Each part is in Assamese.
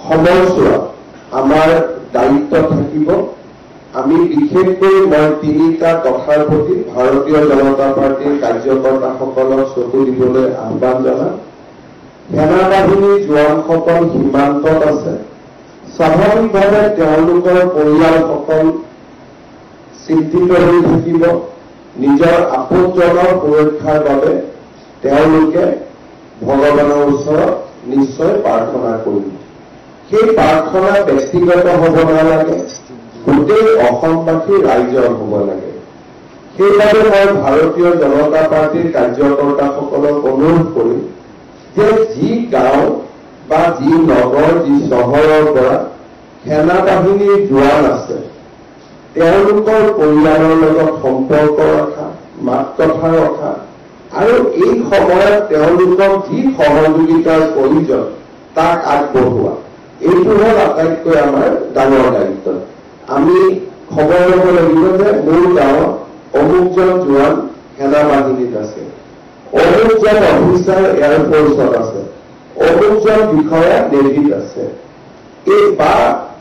সময়ছোৱাত আমাৰ দায়িত্ব থাকিব আমি বিশেষকৈ মই তিনিটা কথাৰ প্ৰতি ভাৰতীয় জনতা পাৰ্টিৰ কাৰ্যকৰ্তাসকলক চকু দিবলৈ আহ্বান জনাম। সেনা বাহিনীৰ জোৱানসকল সীমান্তত আছে, স্বাভাৱিকভাৱে তেওঁলোকৰ পৰিয়ালসকল চিন্তিত হৈ থাকিব। নিজৰ আপোনজনৰ সুৰক্ষাৰ বাবে তেওঁলোকে ভগৱানৰ ওচৰত নিশ্চয় প্ৰাৰ্থনা কৰিব। সেই প্ৰাৰ্থনা ব্যক্তিগত হ'ব নালাগে, গোটেই অসমবাসী ৰাইজৰ হ'ব লাগে। সেইবাবে মই ভাৰতীয় জনতা পাৰ্টিৰ কাৰ্যকৰ্তাসকলক অনুৰোধ কৰিম যে যি গাঁও বা যি নগৰ যি চহৰৰ পৰা সেনা বাহিনীৰ জোৱান আছে তেওঁলোকৰ পৰিয়ালৰ লগত সম্পৰ্ক ৰখা, মাত কথা ৰখা আৰু এই সময়ত তেওঁলোকক যি সহযোগিতাৰ প্ৰয়োজন তাক আগবঢ়োৱা, এইটো হ'ল আটাইতকৈ আমাৰ ডাঙৰ দায়িত্ব। আমি খবৰ ল'ব লাগিব যে মোৰ গাঁৱত অমুকজন জোৱান সেনা বাহিনীত আছে, অমুকজন অফিচাৰ এয়াৰফৰ্চত আছে, অমুকজন বিষয়া নেভিত আছে, এই বা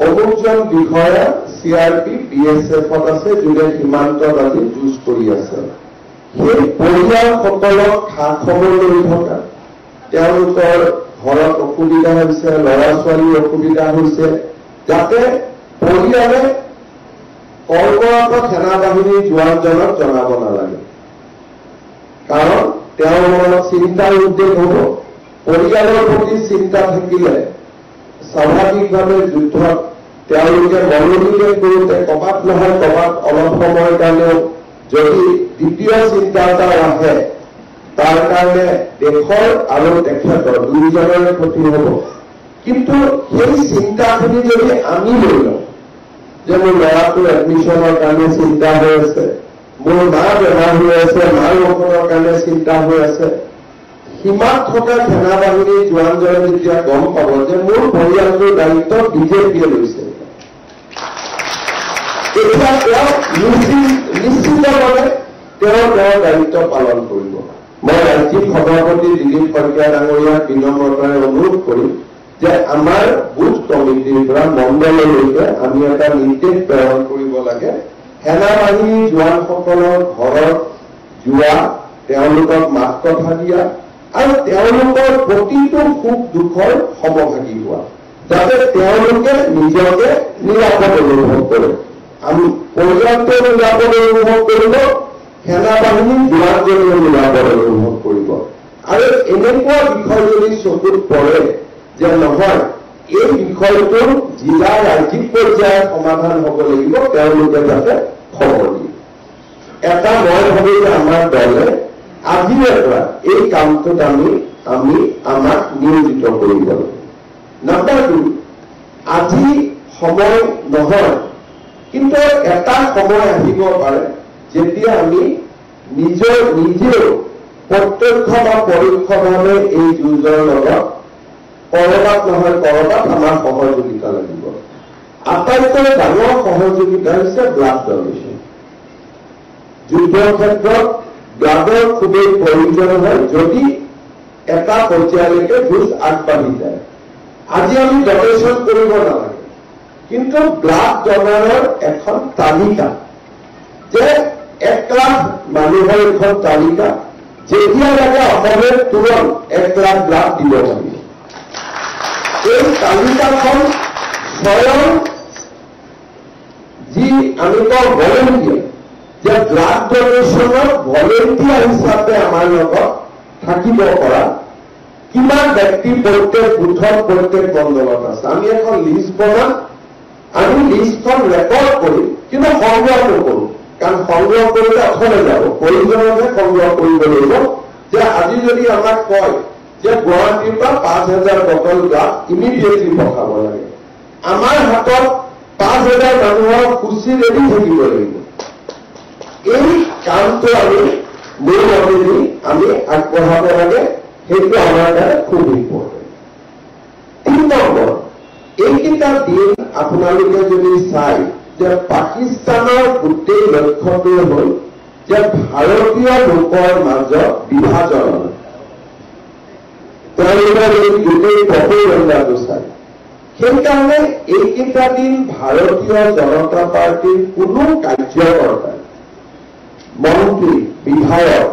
অমুকজন বিষয়া CRP BSFত আছে, যোনে সীমান্তত আজি যুঁজ কৰি আছে। সেই পৰিয়ালসকলক খা খবৰ লৈ থকা, তেওঁলোকৰ ঘৰত অসুবিধা হৈছে, ল'ৰা ছোৱালীৰ অসুবিধা হৈছে, যাতে পৰিয়ালে কৰ্মৰত সেনা বাহিনীৰ জোৱানজনক জনাব নালাগে। কাৰণ তেওঁৰ মনত চিন্তাৰ উদ্বেগ হ'ব। পৰিয়ালৰ প্ৰতি চিন্তা থাকিলে স্বাভাৱিকভাৱে যুদ্ধত তেওঁলোকে মনোনিৱেশ কৰোঁতে ক'ৰবাত নহয় ক'ৰবাত অলপ সময়ৰ কাৰণেও যদি দ্বিতীয় চিন্তা এটা আহে, তাৰ কাৰণে দেশৰ আৰু তেখেতৰ দুয়োজনৰে ক্ষতি হ'ব। কিন্তু সেই চিন্তাখিনি যদি আমি লৈ লওঁ যে মোৰ ল'ৰাটোৰ এডমিশ্যনৰ কাৰণে চিন্তা হৈ আছে, মোৰ মা বেমাৰ হৈ আছে, মাৰ ঔষধৰ কাৰণে চিন্তা হৈ আছে, সীমাত থকা সেনা বাহিনীৰ জোৱানজনে যেতিয়া গম পাব যে মোৰ পৰিয়ালটোৰ দায়িত্ব বিজেপিয়ে লৈছে, তেতিয়া তেওঁ নিশ্চিতভাৱে তেওঁৰ দায়িত্ব পালন কৰিব। মই ৰাজ্যিক সভাপতি দিলীপ শইকীয়া ডাঙৰীয়াক বিনম্ৰতাৰে অনুৰোধ কৰিম যে আমাৰ বুথ কমিটিৰ পৰা মণ্ডললৈকে আমি এটা নিৰ্দেশ প্ৰেৰণ কৰিব লাগে। সেনা বাহিনীৰ জোৱানসকলৰ ঘৰত যোৱা, তেওঁলোকক মাত কথা দিয়া আৰু তেওঁলোকৰ প্ৰতিটো সুখ দুখৰ সমভাগী হোৱা, যাতে তেওঁলোকে নিজকে নিৰাপদ অনুভৱ কৰে। আমি পৰিয়ালটোৱে নিৰাপদ অনুভৱ কৰিব, সেনা বাহিনীৰ জোৱানজনেও নিৰাপদ অনুভৱ কৰিব। আৰু এনেকুৱা বিষয় যদি চকুত পৰে যে নহয় এই বিষয়টো জিলা ৰাজ্যিক পৰ্যায়ত সমাধান হ'ব লাগিব, তেওঁলোকে যাতে খবৰ দিয়ে। এটা মই ভাবো যে আমাৰ দলে আজিৰে পৰা এই কামটোত আমি আমাক নিয়োজিত কৰিব লাগিব। নাম্বাৰ 2, আজি সময় নহয়, কিন্তু এটা সময় আহিব পাৰে যেতিয়া আমি নিজেও প্ৰত্যক্ষ বা পৰোক্ষভাৱে এই যুঁজৰ লগত কৰবাত নহয় কৰবাত আমাৰ সহযোগিতা লাগিব। আটাইতকৈ ডাঙৰ সহযোগিতা হৈছে ব্লাড ডনেশ্যন। যুদ্ধৰ ক্ষেত্ৰত ব্লাডৰ খুবেই প্ৰয়োজন হয় যদি এটা পৰ্যায়লৈকে যুঁজ আগবাঢ়ি যায়। আজি আমি ডনেশ্যন কৰিব নালাগে, কিন্তু ব্লাড ডনাৰৰ এখন তালিকা, যে 1 লাখ মানুহৰ এখন তালিকা, যেতিয়া লাগে অসমে তুৰন্ত 1 লাখ ব্লাড দিব পাৰিব। এই তালিকাখন স্বয়ং যি আমি কওঁ ভলেণ্টিয়াৰ, যে ব্লাড ডনেশ্যনত ভলেণ্টিয়াৰ হিচাপে আমাৰ লগত থাকিব পৰা কিমান ব্যক্তি প্ৰত্যেক বুথত প্ৰত্যেক মণ্ডলত আছে, আমি এখন লিষ্ট বনাম। আমি লিষ্টখন ৰেকৰ্ড কৰিম, কিন্তু সংগ্ৰহ নকৰোঁ, কাৰণ সংগ্ৰহ কৰিলে অথলে যাব। প্ৰয়োজনতহে সংগ্ৰহ কৰিব লাগিব। যে আজি যদি আমাক কয় যে গুৱাহাটীৰ পৰা 5,000 বটল ব্লাড ইমিডিয়েটলি পঠাব লাগে, আমাৰ হাতত 5,000 মানুহৰ সূচী ৰেডি থাকিব লাগিব। এই কামটো মোৰ মতেদি আমি আগবঢ়াব লাগে, সেইটো আমাৰ কাৰণে খুব ইম্পৰ্টেণ্ট। 3 নম্বৰ, এইকেইটা দিন আপোনালোকে যদি চাই যে পাকিস্তানৰ গোটেই লক্ষ্যটো হ'ল যে ভাৰতীয় লোকৰ মাজত বিভাজন। তেওঁলোকৰ এই গোটেই প্ৰপেগেণ্ডাটো চাই। সেইকাৰণে এইকেইটা দিন ভাৰতীয় জনতা পাৰ্টীৰ কোনো কাৰ্যকৰ্তাই, মন্ত্ৰী, বিধায়ক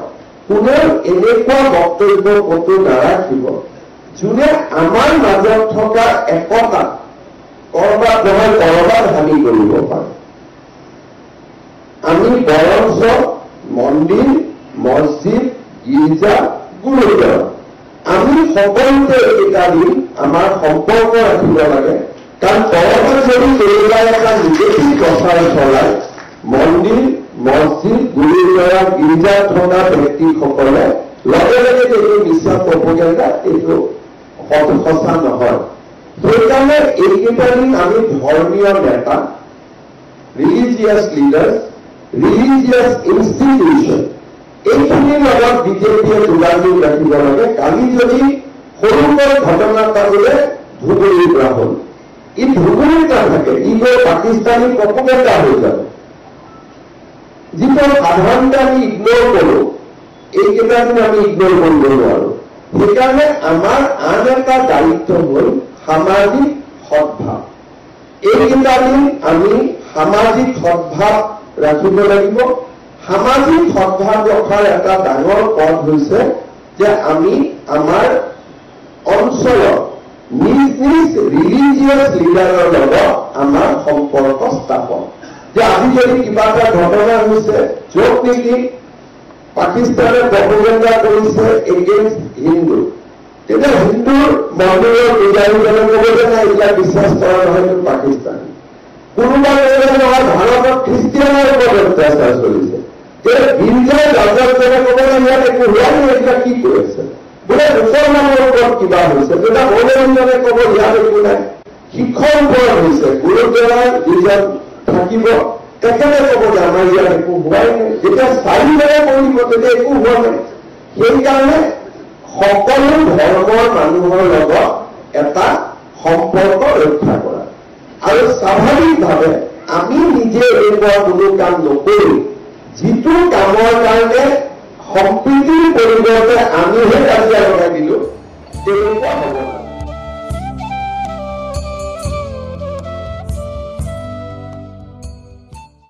কোনেও এনেকুৱা বক্তব্য ক'তো নাৰাখিব যোনে আমাৰ মাজত থকা একতা কৰবাত নহয় কৰবাত হানি কৰিব পাৰে। আমি বৰঞ্চ মন্দিৰ, মছজিদ, গীৰ্জা, গুৰুদ্বাৰা আমি সকলোতে এইকেইটা দিন আমাৰ সম্পৰ্ক ৰাখিব লাগে। কাৰণ কৰবাত যদি কোনোবাই এটা নিগেটিভ প্ৰচাৰ চলায়, মন্দিৰ, মছজিদ, গুৰুদ্বাৰা, গীৰ্জাত থকা ব্যক্তিসকলে লগে লগে এইটো মিছা প্ৰপেগেণ্ডা, এইটো সঁচা নহয়। সেইকাৰণে এইকেইটা দিন আমি ধৰ্মীয় নেতা, ৰিলিজিয়াছ লিডাৰ্ছ, ৰিলিজিয়াছ ইনষ্টিটিউশ্যন এইখিনিৰ লগত বিজেপিয়ে যোগাযোগ ৰাখিব লাগে। কালি যদি সৰুকৈ ঘটনা এটা বোলে ধুবুৰীৰ পৰা হ'ল, ই ধুবুৰীত নাথাকে, ই গৈ পাকিস্তানী প্ৰপেগেণ্ডা হৈ যাব, যিটো সাধাৰণতে আমি ইগনোৰ কৰোঁ। এইকেইটা দিন আমি ইগনোৰ কৰিব নোৱাৰো। সেইকাৰণে আমাৰ আন এটা দায়িত্ব হ'ল সামাজিক সদ্ভাৱ। এইকেইটা দিন আমি সামাজিক সদ্ভাৱ ৰাখিব লাগিব। সামাজিক সদ্ভাৱ ৰখাৰ এটা ডাঙৰ পথ হৈছে যে আমি আমাৰ অঞ্চলত নিজ নিজ ৰিলিজিয়াছ লিডাৰৰ লগত আমাৰ সম্পৰ্ক স্থাপন। যে আজি যদি কিবা এটা ঘটনা হৈছে য'ত নেকি পাকিস্তানে প্ৰপেগেণ্ডা কৰিছে এগেইনষ্ট হিন্দু, তেতিয়া হিন্দুৰ মন্দিৰৰ পূজাৰীজনে ক'ব যে নাই এইবিলাক বিশ্বাস কৰা নহয়তো পাকিস্তানী। কোনোবা নহয় ভাৰতত খ্ৰীষ্টিয়ানৰ ওপৰত অত্যাচাৰ চলিছে, গীৰ্জাৰ ৰাজজনে ক'ব যে ইয়াত একো হোৱা নাই, এইবিলাক কি কৰিছে, বোলে মুছলমানৰ ওপৰত কিবা হৈছে, তেতিয়া মৌলবীজনে ক'ব ইয়াত একো নাই। শিক্ষৰ ওপৰত হৈছে, গুৰুদ্বাৰা গীৰ্জাত থাকিব, তেখেতে ক'ব যে আমাৰ ইয়াত একো হোৱাই নাই। যেতিয়া চাৰিজনে কৰিব তেতিয়া একো হোৱা নাই। সেইকাৰণে সকলো ধৰ্মৰ মানুহৰ লগত এটা সম্পৰ্ক ৰক্ষা কৰা আৰু স্বাভাৱিকভাৱে আমি নিজে এনেকুৱা কোনো কাম নকৰি যিটো কামৰ কাৰণে সম্প্ৰীতিৰ পৰিৱৰ্তে আমিহে কাজিয়া লগাই দিলো, তেনেকুৱা হ'ব।